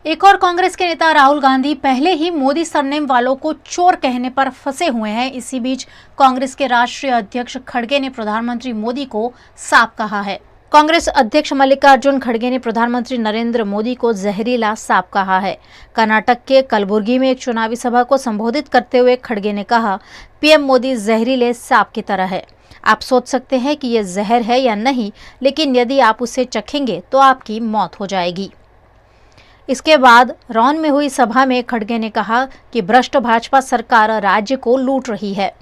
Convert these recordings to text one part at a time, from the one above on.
एक और कांग्रेस के नेता राहुल गांधी पहले ही मोदी सरनेम वालों को चोर कहने पर फंसे हुए हैं। इसी बीच कांग्रेस के राष्ट्रीय अध्यक्ष खड़गे ने प्रधानमंत्री मोदी को साफ कहा है। कांग्रेस अध्यक्ष मल्लिकार्जुन खड़गे ने प्रधानमंत्री नरेंद्र मोदी को जहरीला सांप कहा है। कर्नाटक के कलबुर्गी में एक चुनावी सभा को संबोधित करते हुए खड़गे ने कहा, पीएम मोदी जहरीले सांप की तरह है। आप सोच सकते हैं कि यह जहर है या नहीं, लेकिन यदि आप उसे चखेंगे तो आपकी मौत हो जाएगी। इसके बाद रौन में हुई सभा में खड़गे ने कहा कि भ्रष्ट भाजपा सरकार राज्य को लूट रही है।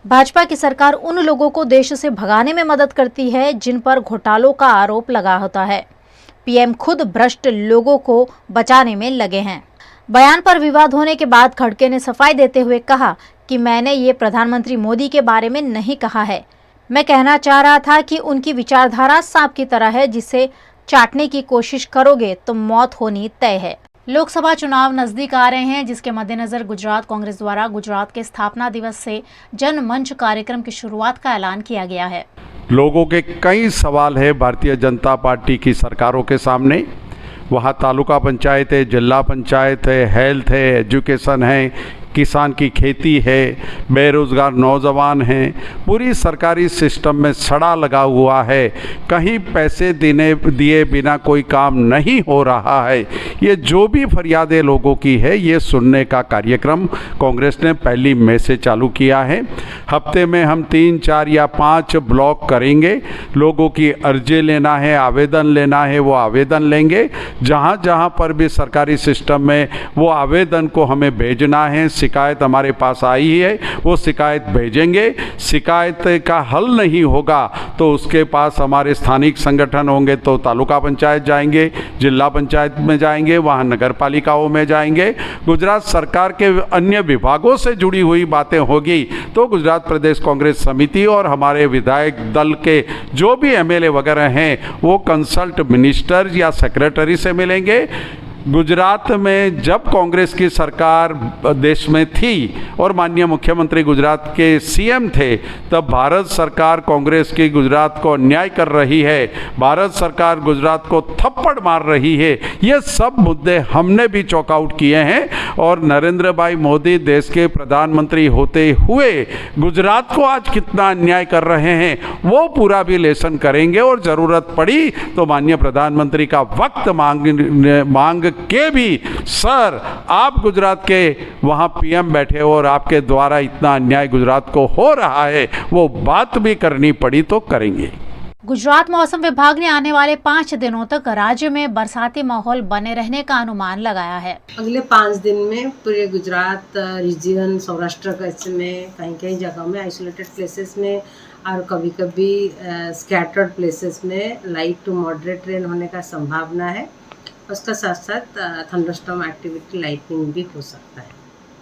भाजपा की सरकार उन लोगों को देश से भगाने में मदद करती है जिन पर घोटालों का आरोप लगा होता है। पीएम खुद भ्रष्ट लोगों को बचाने में लगे हैं। बयान पर विवाद होने के बाद खड़गे ने सफाई देते हुए कहा कि मैंने ये प्रधानमंत्री मोदी के बारे में नहीं कहा है। मैं कहना चाह रहा था कि उनकी विचारधारा सांप की तरह है, जिसे चाटने की कोशिश करोगे तो मौत होनी तय है। लोकसभा चुनाव नजदीक आ रहे हैं, जिसके मद्देनजर गुजरात कांग्रेस द्वारा गुजरात के स्थापना दिवस से जनमंच कार्यक्रम की शुरुआत का ऐलान किया गया है। लोगों के कई सवाल है भारतीय जनता पार्टी की सरकारों के सामने। वहाँ तालुका पंचायत है, जिला पंचायत है, हेल्थ है, एजुकेशन है, किसान की खेती है, बेरोज़गार नौजवान हैं। पूरी सरकारी सिस्टम में सड़ा लगा हुआ है। कहीं पैसे दिए बिना कोई काम नहीं हो रहा है। ये जो भी फरियादें लोगों की है, ये सुनने का कार्यक्रम कांग्रेस ने पहली मई से चालू किया है। हफ्ते में हम 3, 4 या 5 ब्लॉक करेंगे। लोगों की अर्जी लेना है, आवेदन लेना है, वो आवेदन लेंगे। जहाँ जहाँ पर भी सरकारी सिस्टम में वो आवेदन को हमें भेजना है, शिकायत हमारे पास आई है, वो शिकायत भेजेंगे। शिकायत का हल नहीं होगा तो उसके पास हमारे स्थानिक संगठन होंगे, तो तालुका पंचायत जाएंगे, जिला पंचायत में जाएंगे, वहाँ नगर पालिकाओं में जाएंगे। गुजरात सरकार के अन्य विभागों से जुड़ी हुई बातें होगी तो गुजरात प्रदेश कांग्रेस समिति और हमारे विधायक दल के जो भी एमएलए वगैरह हैं, वो कंसल्ट मिनिस्टर या सेक्रेटरी से मिलेंगे। गुजरात में जब कांग्रेस की सरकार देश में थी और माननीय मुख्यमंत्री गुजरात के सीएम थे, तब भारत सरकार कांग्रेस की गुजरात को अन्याय कर रही है, भारत सरकार गुजरात को थप्पड़ मार रही है। ये सब मुद्दे हमने भी चॉकआउट किए हैं और नरेंद्र भाई मोदी देश के प्रधानमंत्री होते हुए गुजरात को आज कितना अन्याय कर रहे हैं, वो पूरा भी लेसन करेंगे और ज़रूरत पड़ी तो माननीय प्रधानमंत्री का वक्त मांग के भी, सर आप गुजरात के वहां पीएम बैठे और आपके द्वारा इतना अन्याय गुजरात को हो रहा है, वो बात भी करनी पड़ी तो करेंगे। गुजरात मौसम विभाग ने आने वाले 5 दिनों तक राज्य में बरसाती माहौल बने रहने का अनुमान लगाया है। अगले 5 दिन में पूरे गुजरात रीजन, सौराष्ट्र कच्छ में कहीं कहीं जगहों में, आइसोलेटेड प्लेसेस में और कभी कभी स्कैटर्ड प्लेसेस में लाइट टू मॉडरेट रेन होने का संभावना है। उसका साथ साथ थंडरस्टॉर्म एक्टिविटी, लाइटनिंग भी हो सकता है।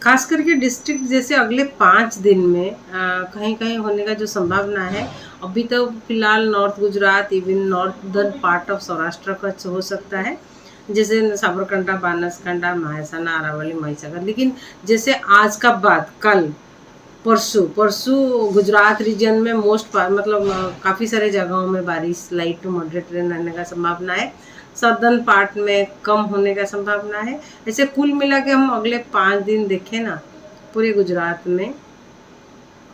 खास करके डिस्ट्रिक्ट जैसे अगले 5 दिन में कहीं कहीं होने का जो संभावना है। अभी तो फिलहाल north Gujarat, even northern part of Saurashtra Kutch हो सकता है, जैसे साबरकांठा, बनासकांठा, महासाना, अरावली, महिसागर। लेकिन जैसे आज का बाद कल परसों गुजरात रीजन में काफ़ी सारे जगहों में बारिश, लाइट टू मॉडरेट रेन रहने का संभावना है। सदर्न पार्ट में कम होने का संभावना है। ऐसे कुल मिला के हम अगले 5 दिन देखें ना, पूरे गुजरात में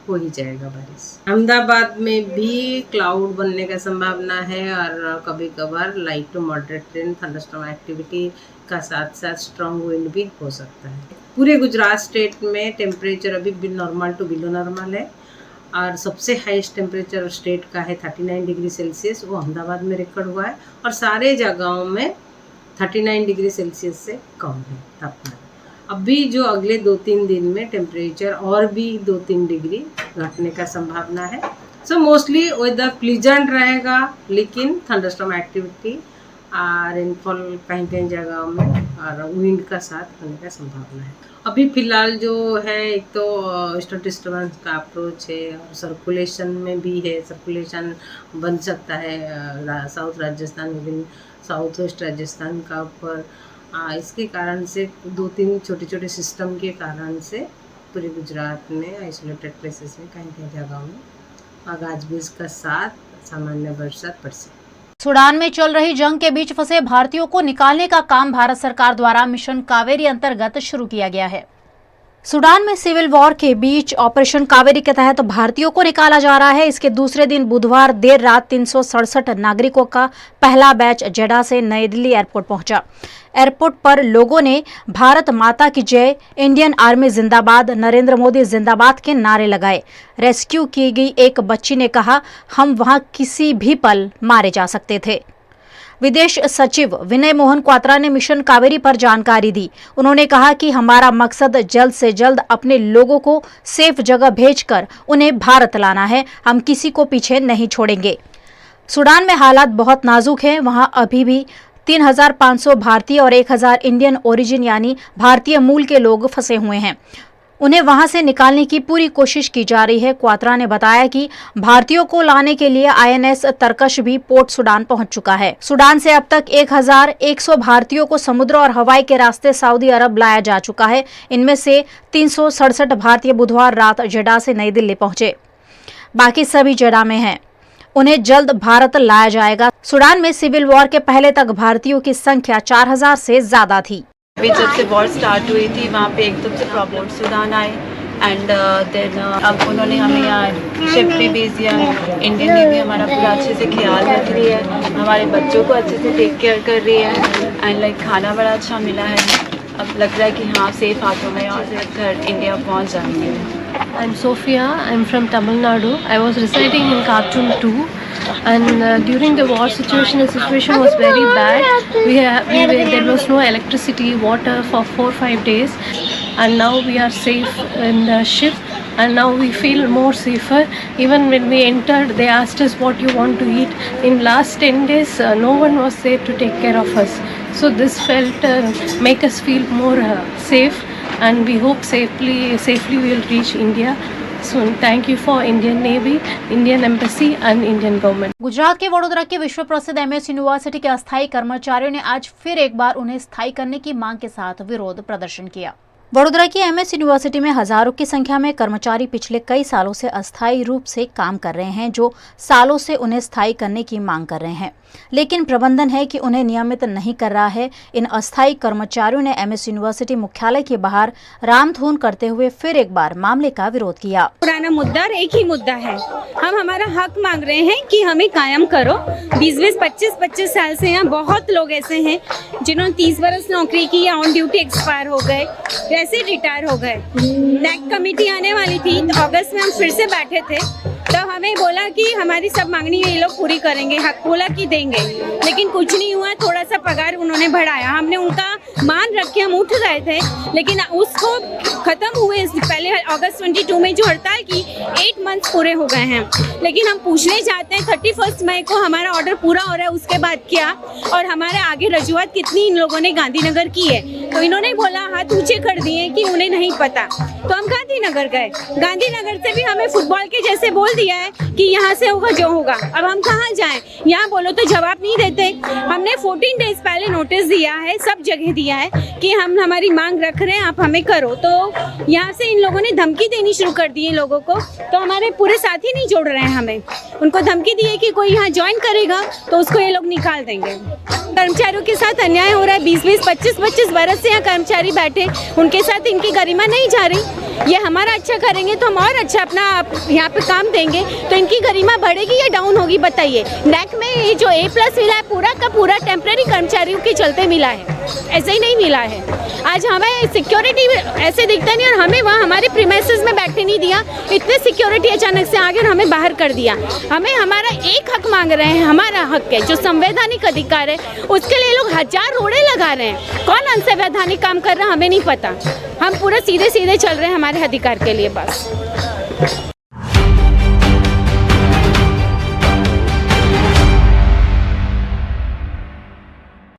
हो ही जाएगा बारिश। अहमदाबाद में भी क्लाउड बनने का संभावना है और कभी कभार light to moderate rain, thunderstorm activity का साथ साथ स्ट्रॉन्ग विंड भी हो सकता है। पूरे गुजरात स्टेट में टेम्परेचर अभी नॉर्मल टू बिलो नॉर्मल है और सबसे हाईएस्ट टेम्परेचर स्टेट का है 39 डिग्री सेल्सियस, वो अहमदाबाद में रिकॉर्ड हुआ है। और सारे जगहों में 39 डिग्री सेल्सियस से कम है तापमान। अभी जो अगले 2-3 दिन में टेम्परेचर और भी 2-3 डिग्री घटने का संभावना है। सो मोस्टली वेदर प्लीजेंट रहेगा, लेकिन थंडरस्टॉर्म एक्टिविटी, रेनफॉल कहीं कहीं जगहों में और विंड का साथ होने का संभावना है। अभी फिलहाल जो है, एक तो ईस्टर्न डिस्टर्बेंस का अप्रोच है और सर्कुलेशन में भी है, सर्कुलेशन बन सकता है south Rajasthan, even south west Rajasthan का ऊपर। इसके कारण से 2-3 छोटे छोटे सिस्टम के कारण से पूरे गुजरात में आइसोलेटेड प्लेसेस में कहीं कहीं जगहों में गाजवीज का साथ सामान्य बरसात पड़ सकती है। सूडान में चल रही जंग के बीच फंसे भारतीयों को निकालने का काम भारत सरकार द्वारा मिशन कावेरी अंतर्गत शुरू किया गया है। सूडान में सिविल वॉर के बीच ऑपरेशन कावेरी के तहत भारतीयों को निकाला जा रहा है। इसके दूसरे दिन बुधवार देर रात 367 नागरिकों का पहला बैच जेडा से नई दिल्ली एयरपोर्ट पहुंचा। एयरपोर्ट पर लोगों ने भारत माता की जय, इंडियन आर्मी जिंदाबाद, नरेंद्र मोदी जिंदाबाद के नारे लगाए। रेस्क्यू की गई एक बच्ची ने कहा, हम वहां किसी भी पल मारे जा सकते थे। विदेश सचिव विनय मोहन क्वात्रा ने मिशन कावेरी पर जानकारी दी। उन्होंने कहा कि हमारा मकसद जल्द से जल्द अपने लोगों को सेफ जगह भेजकर उन्हें भारत लाना है। हम किसी को पीछे नहीं छोड़ेंगे। सूडान में हालात बहुत नाजुक हैं। वहां अभी भी 3,500 भारतीय और 1,000 इंडियन ओरिजिन यानी भारतीय मूल के लोग फंसे हुए हैं। उन्हें वहां से निकालने की पूरी कोशिश की जा रही है। क्वात्रा ने बताया कि भारतीयों को लाने के लिए INS तरकश भी पोर्ट सूडान पहुंच चुका है। सूडान से अब तक 1,100 भारतीयों को समुद्र और हवाई के रास्ते सऊदी अरब लाया जा चुका है। इनमें से 367 भारतीय बुधवार रात जेडा से नई दिल्ली पहुंचे। बाकी सभी जेडा में हैं। उन्हें जल्द भारत लाया जाएगा। सूडान में सिविल वॉर के पहले तक भारतीयों की संख्या 4,000 से ज्यादा थी। अभी जब से वॉर स्टार्ट हुई थी वहाँ पे एकदम से प्रॉब्लम सूडान आए एंड देन अब उन्होंने हमें यहाँ शिप भी भेज दिया है। इंडियन नेवी हमारा पूरा अच्छे से ख्याल रख रही है, हमारे बच्चों को अच्छे से टेक केयर कर रही है एंड लाइक खाना बड़ा अच्छा मिला है। अब लग रहा है कि हाँ सेफ हाथों में और घर इंडिया पहुँच जाएंगे। I'm Sophia. I'm from Tamil Nadu. I was residing in Khartoum too, and during the war situation, the situation was very bad. There was no electricity, water for 4-5 days, and now we are safe in the ship. And now we feel more safer. Even when we entered, they asked us what you want to eat. In last 10 days, no one was there to take care of us. So this felt make us feel more safe. And we hope safely we will reach India soon. Thank you for Indian Navy, Indian Embassy and Indian government. Gujarat के वडोदरा के विश्व प्रसिद्ध MS university के अस्थायी कर्मचारियों ने आज फिर एक बार उन्हें स्थायी करने की मांग के साथ विरोध प्रदर्शन किया। वडोदरा की MS यूनिवर्सिटी में हजारों की संख्या में कर्मचारी पिछले कई सालों से अस्थायी रूप से काम कर रहे हैं, जो सालों से उन्हें स्थायी करने की मांग कर रहे हैं, लेकिन प्रबंधन है कि उन्हें नियमित नहीं कर रहा है। इन अस्थायी कर्मचारियों ने MS यूनिवर्सिटी मुख्यालय के बाहर रामधून करते हुए फिर एक बार मामले का विरोध किया। पुराना मुद्दा एक ही मुद्दा है, हम हमारा हक मांग रहे हैं कि हमें कायम करो। 20-20, 25-25 साल से यहाँ बहुत लोग ऐसे हैं जिन्होंने 30 बरस नौकरी की या ऑन ड्यूटी एक्सपायर हो गए, ऐसे रिटायर हो गए। नेक कमेटी आने वाली थी तो अगस्त में हम फिर से बैठे थे, तब हमें बोला कि हमारी सब मांगनी ये लोग पूरी करेंगे, हक बोला कि देंगे, लेकिन कुछ नहीं हुआ। थोड़ा सा पगार उन्होंने बढ़ाया, हमने उनका मान रख के हम उठ रहे थे, लेकिन उसको खत्म हुए पहले अगस्त 22 में जो हड़ताल की 8 मंथ्स पूरे हो गए हैं। लेकिन हम पूछने चाहते हैं 31 मई को हमारा ऑर्डर पूरा हो रहा है, उसके बाद क्या और हमारे आगे रजूआत कितनी इन लोगों ने गांधीनगर की है। तो इन्होंने बोला हाथ ऊंचे कर दिए कि उन्हें नहीं पता, तो हम गांधीनगर गए। गांधीनगर से भी हमें फुटबॉल के जैसे बोल दिया है कि यहाँ से होगा जो होगा। अब हम कहाँ जाएं? यहाँ बोलो तो जवाब नहीं देते। हमने 14 डेज पहले नोटिस दिया है, सब जगह दिया है कि हम हमारी मांग रख रहे हैं, आप हमें करो। तो यहाँ से इन लोगों ने धमकी देनी शुरू कर दी है लोगों को, तो हमारे पूरे साथी नहीं जोड़ रहे हैं हमें। उनको धमकी दी है कि कोई यहाँ ज्वाइन करेगा तो उसको ये लोग निकाल देंगे। कर्मचारियों के साथ अन्याय हो रहा है। 20-20, 25-25 बरस से यहाँ कर्मचारी बैठे, उनके साथ इनकी गरिमा नहीं जा रही। ये हमारा अच्छा करेंगे तो हम और अच्छा अपना यहाँ पे काम देंगे, तो इनकी गरिमा बढ़ेगी या डाउन होगी बताइए। नैक में ये जो A+ मिला है पूरा का पूरा टेम्परेरी कर्मचारियों के चलते मिला है, ऐसे ही नहीं मिला है। आज हमें सिक्योरिटी ऐसे दिखता नहीं और हमें वहाँ हमारे प्रीमाइसेस में बैठने नहीं दिया। इतने सिक्योरिटी अचानक से आ गए और हमें बाहर कर दिया। हमें हमारा एक हक मांग रहे हैं, हमारा हक है जो संवैधानिक अधिकार है, उसके लिए लोग 1000 रोड़े लगा रहे हैं। कौन अनसंवैधानिक काम कर रहा है हमें नहीं पता। हम पूरा सीधे सीधे चल रहे हैं हमारे अधिकार के लिए बस।